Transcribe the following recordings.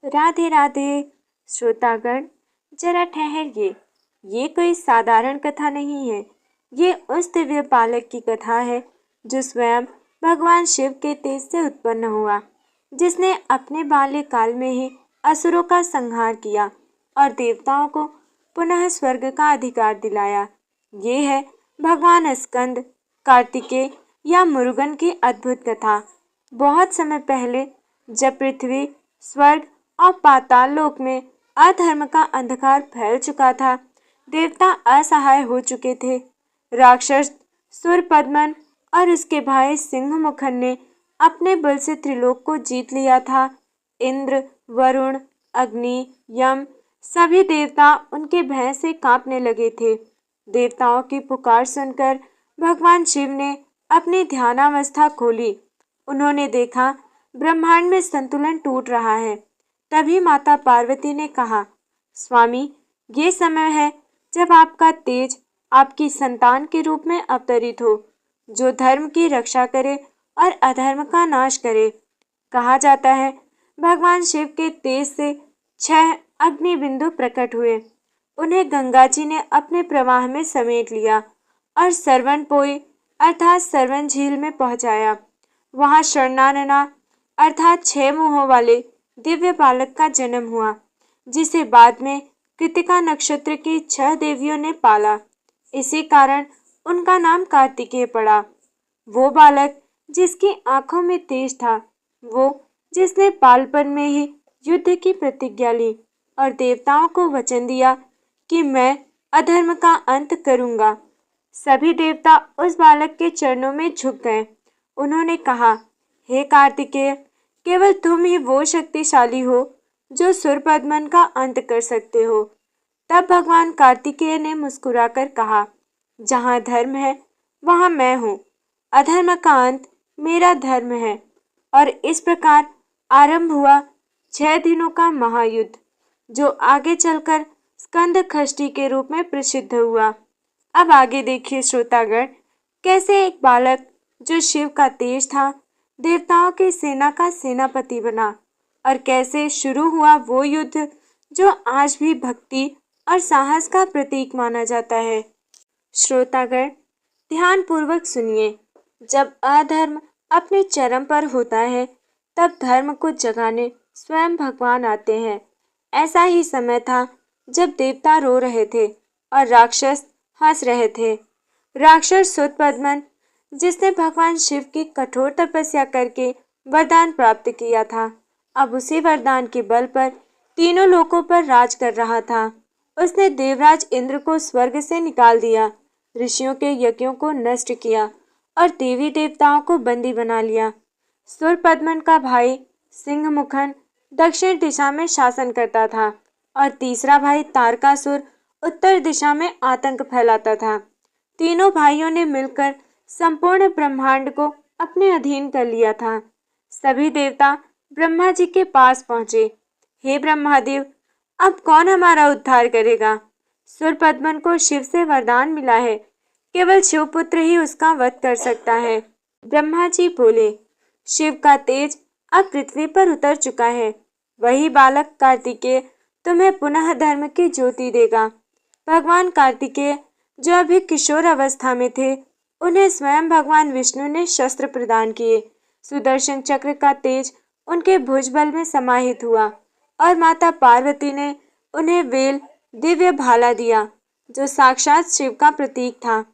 राधे राधे। श्रोतागण, जरा ठहरिए। ये कोई साधारण कथा नहीं है। ये उस दिव्य बालक की कथा है जो स्वयं भगवान शिव के तेज से उत्पन्न हुआ, जिसने अपने बाल्यकाल में ही असुरों का संहार किया और देवताओं को पुनः स्वर्ग का अधिकार दिलाया। ये है भगवान स्कंद, कार्तिकेय या मुरुगन की अद्भुत कथा। बहुत समय पहले, जब पृथ्वी, स्वर्ग और पाताल लोक में अधर्म का अंधकार फैल चुका था, देवता असहाय हो चुके थे। राक्षस सूरपद्मन और उसके भाई सिंहमुखन ने अपने बल से त्रिलोक को जीत लिया था। इंद्र, वरुण, अग्नि, यम सभी देवता उनके भय से कांपने लगे थे। देवताओं की पुकार सुनकर भगवान शिव ने अपनी ध्यानावस्था खोली। उन्होंने देखा ब्रह्मांड में संतुलन टूट रहा है। तभी माता पार्वती ने कहा, स्वामी, ये समय है जब आपका तेज आपकी संतान के रूप में अवतरित हो, जो धर्म की रक्षा करे और अधर्म का नाश करे। कहा जाता है भगवान शिव के तेज से 6 अग्नि बिंदु प्रकट हुए। उन्हें गंगा जी ने अपने प्रवाह में समेट लिया और सरवनपोई अर्थात सरवन झील में पहुंचाया। वहां षण्णानना अर्थात 6 मुंहों वाले दिव्य बालक का जन्म हुआ, जिसे बाद में कृतिका नक्षत्र की 6 देवियों ने पाला। इसी कारण उनका नाम कार्तिकेय पड़ा। वो बालक जिसकी आंखों में तेज था, वो जिसने बालपन में ही युद्ध की प्रतिज्ञा ली और देवताओं को वचन दिया कि मैं अधर्म का अंत करूंगा। सभी देवता उस बालक के चरणों में झुक गए। उन्होंने कहा, हे कार्तिकेय, केवल तुम ही वो शक्तिशाली हो जो सूरपद्मन का अंत कर सकते हो। तब भगवान कार्तिकेय ने मुस्कुराकर कहा, जहाँ धर्म है वहाँ मैं हूँ। अधर्म का अंत मेरा धर्म है। और इस प्रकार आरंभ हुआ 6 दिनों का महायुद्ध, जो आगे चलकर स्कंद खष्टी के रूप में प्रसिद्ध हुआ। अब आगे देखिए श्रोतागण, कैसे एक बालक जो शिव का तेज था, देवताओं की सेना का सेनापति बना, और कैसे शुरू हुआ वो युद्ध जो आज भी भक्ति और साहस का प्रतीक माना जाता है। श्रोतागण, ध्यान पूर्वक सुनिए। जब अधर्म अपने चरम पर होता है, तब धर्म को जगाने स्वयं भगवान आते हैं। ऐसा ही समय था जब देवता रो रहे थे और राक्षस हंस रहे थे। राक्षस सूरपद्मन, जिसने भगवान शिव की कठोर तपस्या करके वरदान प्राप्त किया था, अब उसी वरदान के बल पर तीनों लोकों पर राज कर रहा था। उसने देवराज इंद्र को स्वर्ग से निकाल दिया, ऋषियों के यज्ञों को नष्ट किया और देवी देवताओं को बंदी बना लिया। सूरपद्मन का भाई सिंहमुखन दक्षिण दिशा में शासन करता था और तीसरा भाई तारकासुर उत्तर दिशा में आतंक फैलाता था। तीनों भाइयों ने मिलकर संपूर्ण ब्रह्मांड को अपने अधीन कर लिया था। सभी देवता ब्रह्मा जी के पास पहुंचे। हे ब्रह्मादेव, अब कौन हमारा उद्धार करेगा? सूरपद्मन को शिव से वरदान मिला है, केवल शिवपुत्र ही उसका वध कर सकता है। ब्रह्मा जी बोले, शिव का तेज अब पृथ्वी पर उतर चुका है। वही बालक कार्तिकेय तुम्हें पुनः धर्म की ज्योति देगा। भगवान कार्तिकेय, जो अभी किशोर अवस्था में थे, उन्हें स्वयं भगवान विष्णु ने शस्त्र प्रदान किए। सुदर्शन चक्र का तेज उनके भुजबल में समाहित हुआ और माता पार्वती ने उन्हें वेल दिव्य भाला दिया, जो साक्षात शिव का प्रतीक था।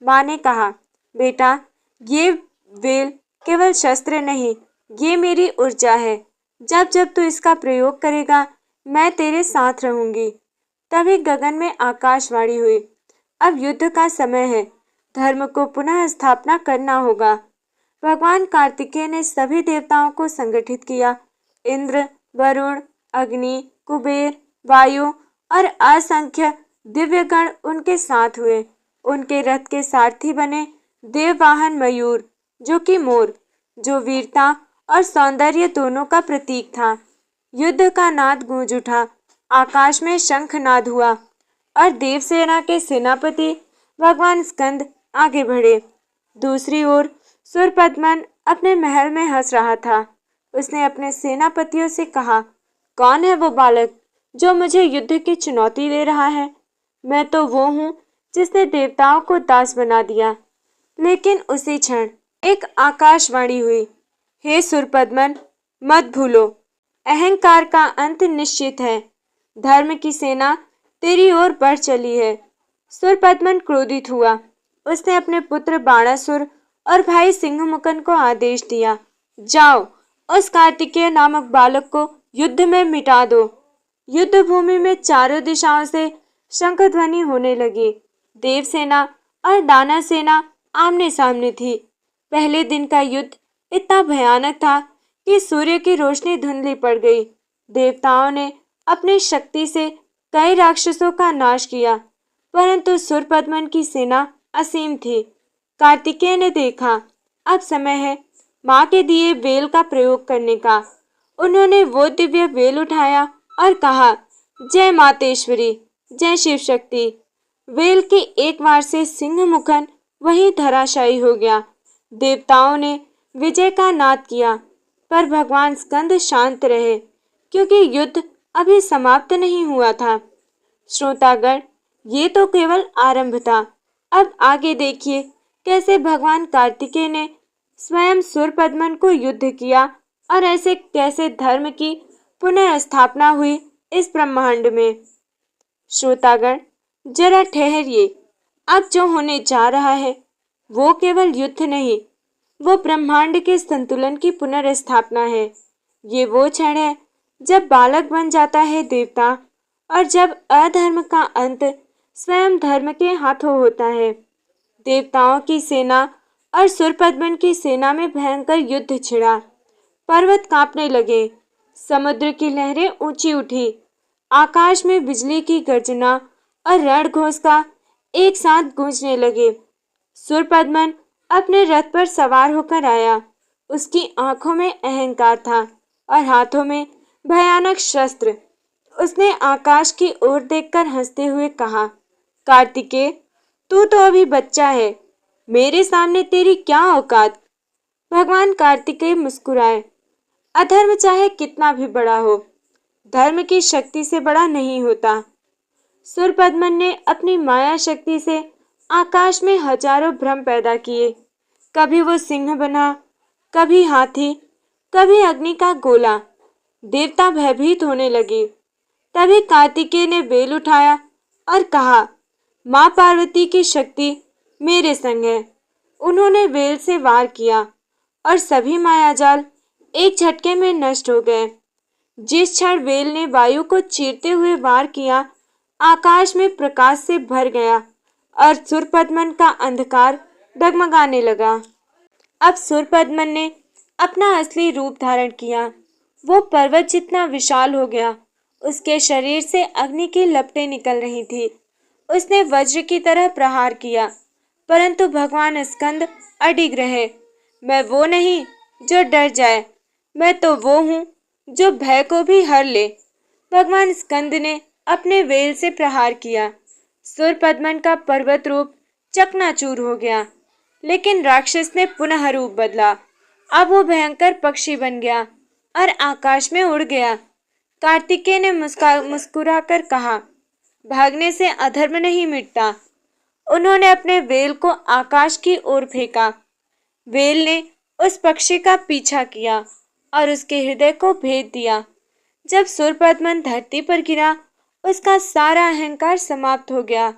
माँ ने कहा, बेटा, ये वेल केवल शस्त्र नहीं, ये मेरी ऊर्जा है। जब जब तू इसका प्रयोग करेगा, मैं तेरे साथ रहूंगी। तभी गगन में आकाशवाणी हुई, अब युद्ध का समय है, धर्म को पुनः स्थापना करना होगा। भगवान कार्तिकेय ने सभी देवताओं को संगठित किया। इंद्र, वरुण, अग्नि, कुबेर, वायु और असंख्य दिव्यगण उनके साथ हुए। उनके रथ के सारथी बने देववाहन मयूर, जो कि मोर, जो वीरता और सौंदर्य दोनों का प्रतीक था। युद्ध का नाद गूंज उठा, आकाश में शंखनाद हुआ और देवसेना के सेनापति भगवान स्कंद आगे बढ़े। दूसरी ओर सूरपद्मन अपने महल में हंस रहा था। उसने अपने सेनापतियों से कहा, कौन है वो बालक जो मुझे युद्ध की चुनौती दे रहा है? मैं तो वो हूँ जिसने देवताओं को दास बना दिया। लेकिन उसी क्षण एक आकाशवाणी हुई, हे सुरपद्मन, मत भूलो, अहंकार का अंत निश्चित है। धर्म की सेना तेरी ओर बढ़ चली है। सुरपद्मन क्रोधित हुआ। उसने अपने पुत्र बाणासुर और भाई सिंहमुखन को आदेश दिया, जाओ, उस कार्तिकेय नामक बालक को युद्ध में मिटा दो। युद्ध भूमि में चारों दिशाओं से शंख ध्वनि होने लगी। देवसेना और दानव सेना आमने सामने थी। पहले दिन का युद्ध इतना भयानक था कि सूर्य की रोशनी धुंधली पड़ गई। देवताओं ने अपनी शक्ति से कई राक्षसों का नाश किया, परंतु सुरपद्मन की सेना असीम थी। कार्तिकेय ने देखा, अब समय है माँ के दिए वेल का प्रयोग करने का। उन्होंने वो दिव्य वेल उठाया और कहा, जय मातेश्वरी, जय शिव शक्ति। वेल की एक वार से सिंहमुखन वहीं धराशायी हो गया। देवताओं ने विजय का नाद किया, पर भगवान स्कंद शांत रहे, क्योंकि युद्ध अभी समाप्त नहीं हुआ था। श्रोतागण, ये तो केवल आरंभ था। अब आगे देखिए कैसे भगवान कार्तिकेय ने स्वयं सुरपद्मन को युद्ध किया और ऐसे कैसे धर्म की पुनर्स्थापना हुई इस ब्रह्मांड में। श्रोतागण, जरा ठहरिए। अब जो होने जा रहा है वो केवल युद्ध नहीं, वो ब्रह्मांड के संतुलन की पुनर्स्थापना है। ये वो क्षण है जब बालक बन जाता है देवता, और जब अधर्म का अंत स्वयं धर्म के हाथों होता है। देवताओं की सेना और सुरपद्मन की सेना में भयंकर युद्ध छिड़ा। पर्वत कांपने लगे, समुद्र की लहरें ऊंची उठी, आकाश में बिजली की गर्जना और रणघोष का एक साथ गूंजने लगे। सुरपद्मन अपने रथ पर सवार होकर आया। उसकी आंखों में अहंकार था और हाथों में भयानक शस्त्र। उसने आकाश की ओर देखकर हंसते हुए कहा, कार्तिकेय, तू तो अभी बच्चा है, मेरे सामने तेरी क्या औकात। भगवान कार्तिकेय मुस्कुराए। अधर्म चाहे कितना भी बड़ा हो, धर्म की शक्ति से बड़ा नहीं होता। सुरपद्मन ने अपनी माया शक्ति से आकाश में हजारों भ्रम पैदा किए। कभी वो सिंह बना, कभी हाथी, कभी अग्नि का गोला। देवता भयभीत होने लगे। तभी कार्तिकेय ने बेल उठाया और कहा, माँ पार्वती की शक्ति मेरे संग है। उन्होंने वेल से वार किया और सभी मायाजाल एक झटके में नष्ट हो गए। जिस क्षण वेल ने वायु को चीरते हुए वार किया, आकाश में प्रकाश से भर गया और सुरपद्मन का अंधकार डगमगाने लगा। अब सुरपद्मन ने अपना असली रूप धारण किया। वो पर्वत जितना विशाल हो गया। उसके शरीर से अग्नि की लपटें निकल रही थी। उसने वज्र की तरह प्रहार किया, परंतु भगवान स्कंद अडिग रहे। मैं वो नहीं जो डर जाए, मैं तो वो हूँ जो भय को भी हर ले। भगवान स्कंद ने अपने वेल से प्रहार किया। सुरपद्मन का पर्वत रूप चकनाचूर हो गया, लेकिन राक्षस ने पुनः रूप बदला। अब वो भयंकर पक्षी बन गया और आकाश में उड़ गया। कार्तिकेय ने मुस्कुराकर कहा, भागने से अधर्म नहीं मिटता। उन्होंने अपने वेल को आकाश की ओर फेंका। वेल ने उस पक्षी का पीछा किया और उसके हृदय को भेद दिया। जब सुरपद्मन धरती पर गिरा, उसका सारा अहंकार समाप्त हो गया।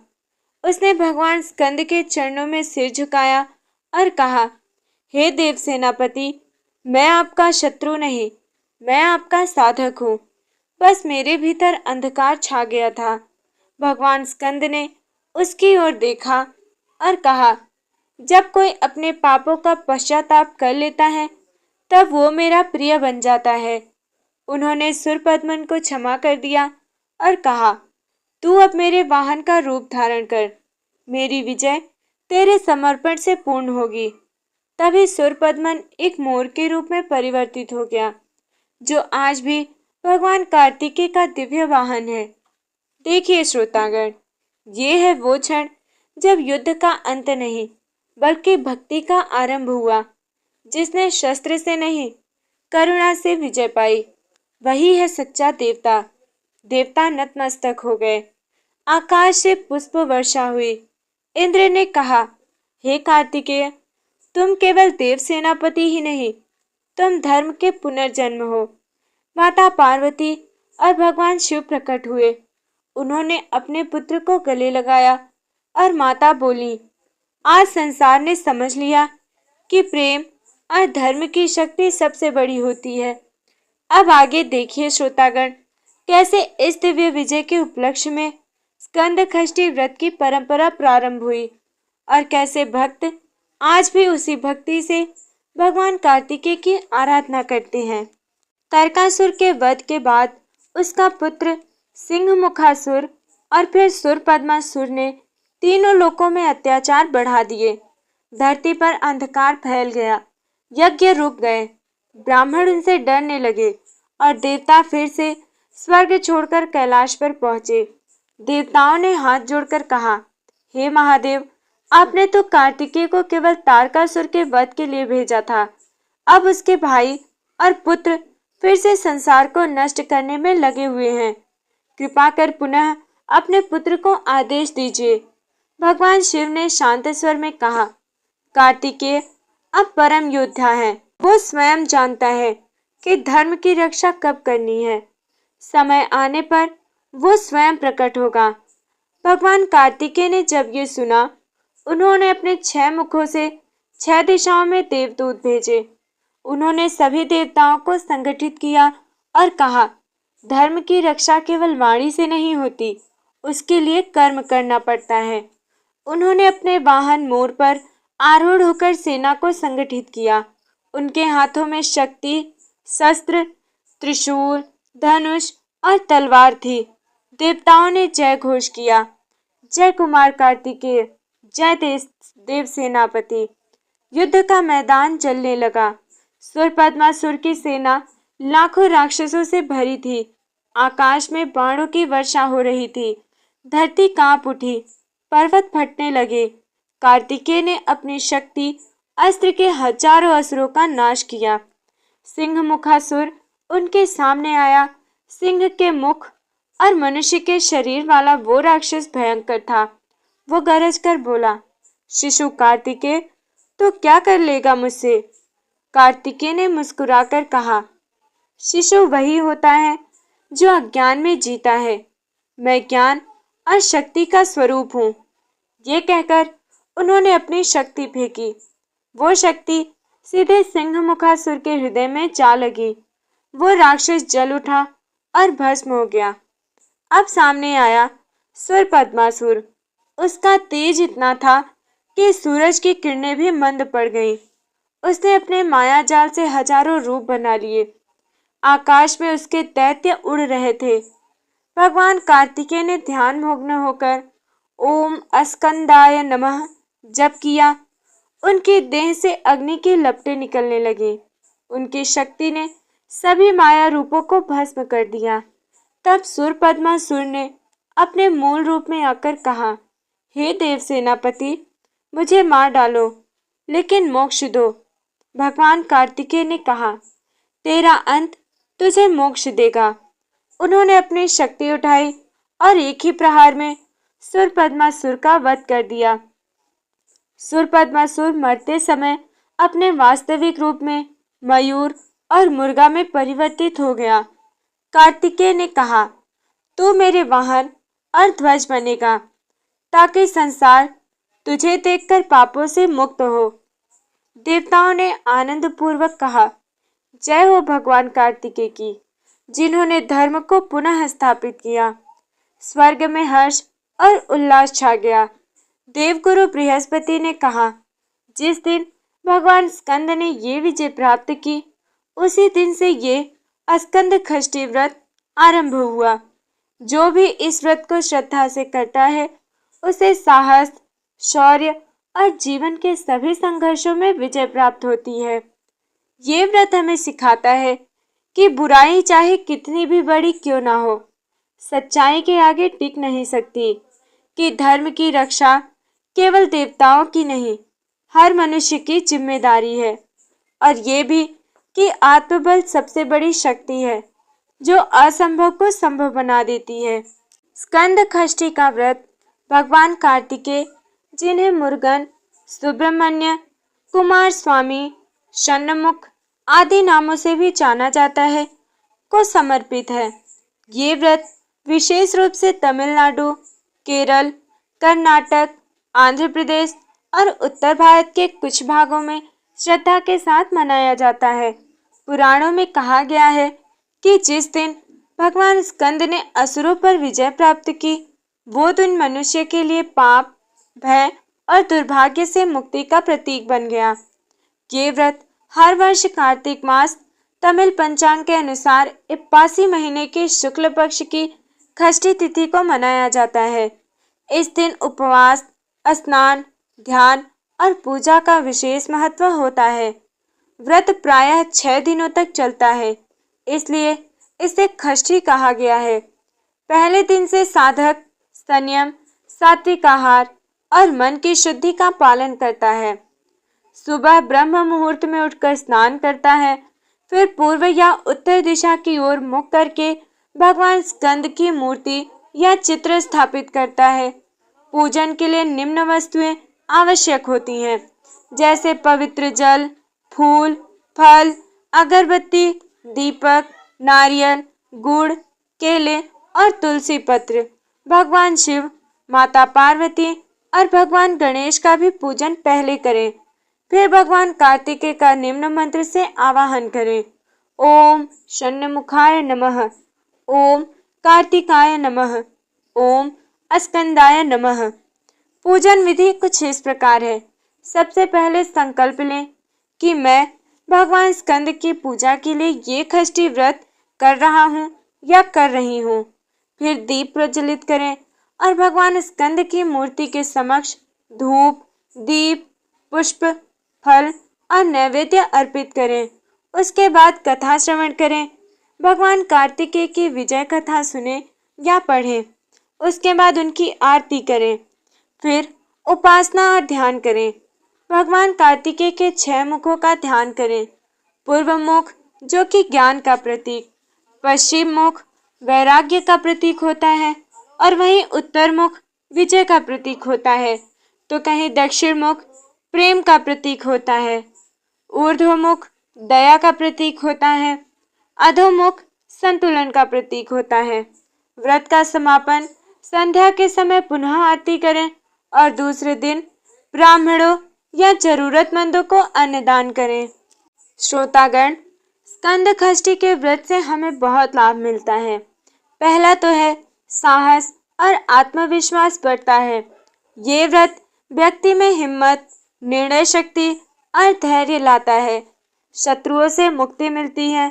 उसने भगवान स्कंद के चरणों में सिर झुकाया और कहा, हे देव सेनापति, मैं आपका शत्रु नहीं, मैं आपका साधक हूँ। बस मेरे भीतर अंधकार छा गया था। भगवान स्कंद ने उसकी ओर देखा और कहा, जब कोई अपने पापों का पश्चाताप कर लेता है, तब वो मेरा प्रिय बन जाता है। उन्होंने सुरपद्मन को क्षमा कर दिया और कहा, तू अब मेरे वाहन का रूप धारण कर। मेरी विजय तेरे समर्पण से पूर्ण होगी। तभी सुरपद्मन एक मोर के रूप में परिवर्तित हो गया, जो आज भी भगवान कार्तिकेय का दिव्य वाहन है। देखिए श्रोतागण, ये है वो क्षण जब युद्ध का अंत नहीं, बल्कि भक्ति का आरंभ हुआ, जिसने शस्त्र से नहीं, करुणा से विजय पाई। वही है सच्चा देवता। देवता नतमस्तक हो गए। आकाश से पुष्प वर्षा हुई। इंद्र ने कहा, हे कार्तिकेय, तुम केवल देव सेनापति ही नहीं, तुम धर्म के पुनर्जन्म हो। माता पार्वती और भगवान शिव प्रकट हुए। उन्होंने अपने पुत्र को गले लगाया और माता बोली, आज संसार ने समझ लिया कि प्रेम और धर्म की शक्ति सबसे बड़ी होती है। अब आगे देखिए श्रोतागण, कैसे इस दिव्य विजय के उपलक्ष्य में स्कंद षष्ठी व्रत की परंपरा प्रारंभ हुई और कैसे भक्त आज भी उसी भक्ति से भगवान कार्तिकेय की आराधना करते हैं। तारकासुर के वध के बाद उसका पुत्र सिंहमुखासुर और फिर सुरपद्मासुर ने तीनों लोकों में अत्याचार बढ़ा दिए। धरती पर अंधकार फैल गया, यज्ञ रुक गए, ब्राह्मण उनसे डरने लगे और देवता फिर से स्वर्ग छोड़कर कैलाश पर पहुंचे। देवताओं ने हाथ जोड़कर कहा, हे महादेव, आपने तो कार्तिकेय को केवल तारकासुर के वध के लिए भेजा था। अब उसके भाई और पुत्र फिर से संसार को नष्ट करने में लगे हुए हैं। कृपा कर पुनः अपने पुत्र को आदेश दीजिए। भगवान शिव ने शांत स्वर में कहा, कार्तिकेय अब परम योद्धा है। वो स्वयं जानता है कि धर्म की रक्षा कब करनी है। समय आने पर वो स्वयं प्रकट होगा। भगवान कार्तिकेय ने जब ये सुना, उन्होंने अपने 6 मुखों से 6 दिशाओं में देवदूत भेजे। उन्होंने सभी देवताओं को संगठित किया और कहा, धर्म की रक्षा केवल वाणी से नहीं होती, उसके लिए कर्म करना पड़ता है। उन्होंने अपने वाहन मोर पर आरूढ़ होकर सेना को संगठित किया। उनके हाथों में शक्ति, शस्त्र, त्रिशूल, धनुष और तलवार थी। देवताओं ने जय घोष किया, जय कुमार कार्तिकेय, जय देव सेनापति। युद्ध का मैदान जलने लगा। सुरपद्मासुर की सेना लाखों राक्षसों से भरी थी। आकाश में बाणों की वर्षा हो रही थी। धरती कांप उठी, पर्वत फटने लगे। कार्तिकेय ने अपनी शक्ति अस्त्र के हजारों असुरों का नाश किया। सिंहमुखासुर उनके सामने आया। सिंह के मुख और मनुष्य के शरीर वाला वो राक्षस भयंकर था। वो गरज कर बोला, शिशु कार्तिकेय, तो क्या कर लेगा मुझसे? कार्तिकेय ने मुस्कुराकर कहा, शिशु वही होता है जो अज्ञान में जीता है। मैं ज्ञान और शक्ति का स्वरूप हूँ। ये कहकर उन्होंने अपनी शक्ति फेंकी। वो शक्ति सीधे सिंहमुखासुर के हृदय में जा लगी। वो राक्षस जल उठा और भस्म हो गया। अब सामने आया सुरपद्मासुर। उसका तेज इतना था कि सूरज की किरणें भी मंद पड़ गईं। उसने अपने माया जाल से हजारों रूप बना लिए। आकाश में उसके दैत्य उड़ रहे थे। भगवान कार्तिकेय ने ध्यान मग्न होकर ओम अस्कंदाय नमः जप किया। उनकी देह से अग्नि की लपटें निकलने लगी। उनकी शक्ति ने सभी माया रूपों को भस्म कर दिया। तब सुरपद्मासुर ने अपने मूल रूप में आकर कहा, हे देव सेनापति, मुझे मार डालो लेकिन मोक्ष दो। भगवान कार्तिकेय ने कहा, तेरा अंत तुझे मोक्ष देगा। उन्होंने अपनी शक्ति उठाई और एक ही प्रहार में सुरपद्मासुर का वध कर दिया। सुरपद्मासुर मरते समय अपने वास्तविक रूप में मयूर और मुर्गा में परिवर्तित हो गया। कार्तिकेय ने कहा, तू मेरे वाहन और ध्वज बनेगा ताकि संसार तुझे देखकर पापों से मुक्त हो। देवताओं ने आनंद पूर्वक कहा, जय हो भगवान कार्तिकेय की, जिन्होंने धर्म को पुनः स्थापित किया। स्वर्ग में हर्ष और उल्लास छा गया। देवगुरु बृहस्पति ने कहा, जिस दिन भगवान स्कंद ने ये विजय प्राप्त की, उसी दिन से ये स्कंद षष्ठी व्रत आरंभ हुआ। जो भी इस व्रत को श्रद्धा से करता है, उसे साहस, शौर्य और जीवन के सभी संघर्षों में विजय प्राप्त होती है। ये व्रत हमें सिखाता है कि बुराई चाहे कितनी भी बड़ी क्यों ना हो, सच्चाई के आगे टिक नहीं सकती, कि धर्म की रक्षा केवल देवताओं की नहीं, हर मनुष्य की जिम्मेदारी है, और ये भी कि आत्मबल सबसे बड़ी शक्ति है। जो असंभव को संभव बना देती है। स्कंद षष्ठी का व्रत भगवान कार्तिकेय, जिन्हें मुरुगन, सुब्रमण्य, कुमार स्वामी, षण्मुख आदि नामों से भी जाना जाता है, को समर्पित है। ये व्रत विशेष रूप से तमिलनाडु, केरल, कर्नाटक, आंध्र प्रदेश और उत्तर भारत के कुछ भागों में श्रद्धा के साथ मनाया जाता है। पुराणों में कहा गया है कि जिस दिन भगवान स्कंद ने असुरों पर विजय प्राप्त की, वो दिन मनुष्य के लिए पाप, भय और दुर्भाग्य से मुक्ति का प्रतीक बन गया। ये व्रत हर वर्ष कार्तिक मास तमिल पंचांग के अनुसार इप्पासी महीने के शुक्ल पक्ष की षष्ठी तिथि को मनाया जाता है। इस दिन उपवास, स्नान, ध्यान और पूजा का विशेष महत्व होता है। व्रत प्रायः 6 दिनों तक चलता है, इसलिए इसे षष्ठी कहा गया है। पहले दिन से साधक संयम, सात्विक आहार और मन की शुद्धि का पालन करता है। सुबह ब्रह्म मुहूर्त में उठकर स्नान करता है, फिर पूर्व या उत्तर दिशा की ओर मुख करके भगवान स्कंद की मूर्ति या चित्र स्थापित करता है। पूजन के लिए निम्न वस्तुएं आवश्यक होती हैं, जैसे पवित्र जल, फूल, फल, अगरबत्ती, दीपक, नारियल, गुड़, केले और तुलसी पत्र। भगवान शिव, माता पार्वती और भगवान गणेश का भी पूजन पहले करें। फिर भगवान कार्तिकेय का निम्न मंत्र से आवाहन करें। ओम षण्मुखाय नमः, ओम कार्तिकाय नमः, ओम स्कंदाय नमः। पूजन विधि कुछ इस प्रकार है। सबसे पहले संकल्प लें कि मैं भगवान स्कंद की पूजा के लिए ये षष्ठी व्रत कर रहा हूँ या कर रही हूँ। फिर दीप प्रज्वलित करें और भगवान स्कंद की मूर्ति के समक्ष धूप, दीप, पुष्प, फल और नैवेद्य अर्पित करें। उसके बाद कथा श्रवण करें। भगवान कार्तिकेय की विजय कथा सुने या पढ़ें। उसके बाद उनकी आरती करें। फिर उपासना और ध्यान करें। भगवान कार्तिकेय के 6 मुखों का ध्यान करें। पूर्व मुख जो कि ज्ञान का प्रतीक, पश्चिम मुख वैराग्य का प्रतीक होता है और वहीं उत्तर मुख विजय का प्रतीक होता है, तो कहीं दक्षिण मुख प्रेम का प्रतीक होता है, ऊर्ध्वमुख दया का प्रतीक होता है, अधोमुख संतुलन का प्रतीक होता है। व्रत का समापन संध्या के समय पुनः आरती करें और दूसरे दिन ब्राह्मणों या जरूरतमंदों को अन्नदान करें। श्रोतागण, स्कंद षष्ठी के व्रत से हमें बहुत लाभ मिलता है। पहला तो है साहस और आत्मविश्वास बढ़ता है। ये व्रत व्यक्ति में हिम्मत, निर्णय शक्ति और धैर्य लाता है। शत्रुओं से मुक्ति मिलती है।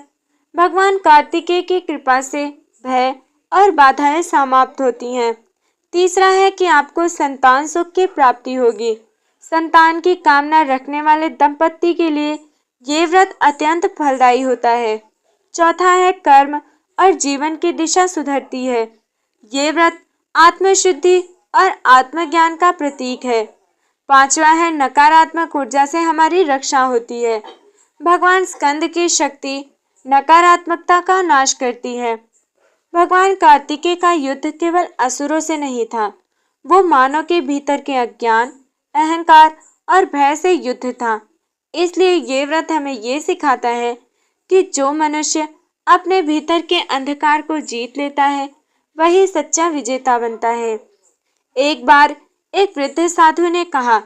भगवान कार्तिकेय की कृपा से भय और बाधाएं समाप्त होती हैं। तीसरा है कि आपको संतान सुख की प्राप्ति होगी। संतान की कामना रखने वाले दंपत्ति के लिए ये व्रत अत्यंत फलदायी होता है। चौथा है कर्म और जीवन की दिशा सुधरती है। ये व्रत आत्मशुद्धि और आत्मज्ञान का प्रतीक है। पांचवा है नकारात्मक ऊर्जा से हमारी रक्षा होती है। भगवान स्कंद की शक्ति नकारात्मकता का नाश करती है। भगवान कार्तिकेय का युद्ध केवल असुरों से नहीं था, वो मानव के भीतर के अज्ञान, अहंकार और भय से युद्ध था। इसलिए ये व्रत हमें ये सिखाता है कि जो मनुष्य अपने भीतर के अंधकार को जीत लेता है, वही सच्चा विजेता बनता है। एक बार एक वृद्ध साधु ने कहा,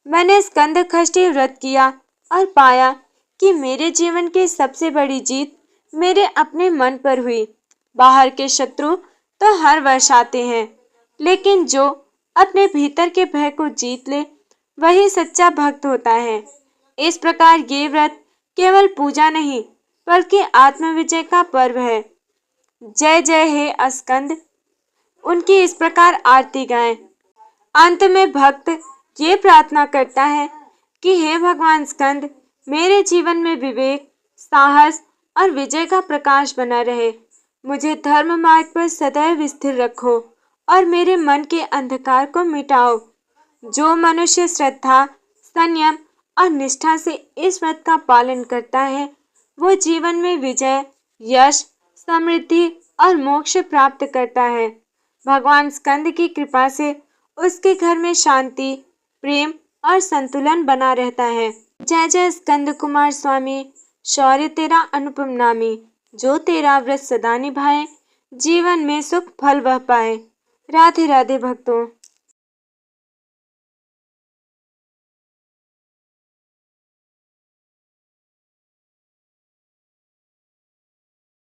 मैंने स्कंद षष्ठी व्रत किया और पाया कि मेरे जीवन की सबसे बड़ी जीत मेरे अपने मन पर हुई। बाहर के शत्रु तो हर वर्ष आते हैं, लेकिन जो अपने भीतर के भय को जीत ले, वही सच्चा भक्त होता है। इस प्रकार ये व्रत केवल पूजा नहीं, बल्कि आत्मविजय का पर्व है। जय जय हे स्कंद, उनकी इस प्रकार आरती गाएं। अंत में भक्त ये प्रार्थना करता है कि हे भगवान स्कंद, मेरे जीवन में विवेक, साहस और विजय का प्रकाश बना रहे। मुझे धर्म मार्ग पर सदैव स्थिर रखो और मेरे मन के अंधकार को मिटाओ। जो मनुष्य श्रद्धा, संयम और निष्ठा से इस व्रत का पालन करता है, वो जीवन में विजय, यश, समृद्धि और मोक्ष प्राप्त करता है। भगवान स्कंद की कृपा से उसके घर में शांति, प्रेम और संतुलन बना रहता है। जय जय स्कंद कुमार स्वामी, शौर्य तेरा अनुपम नामी, जो तेरा व्रत सदा निभाए, जीवन में सुख फल वह पाए। राधे राधे भक्तों।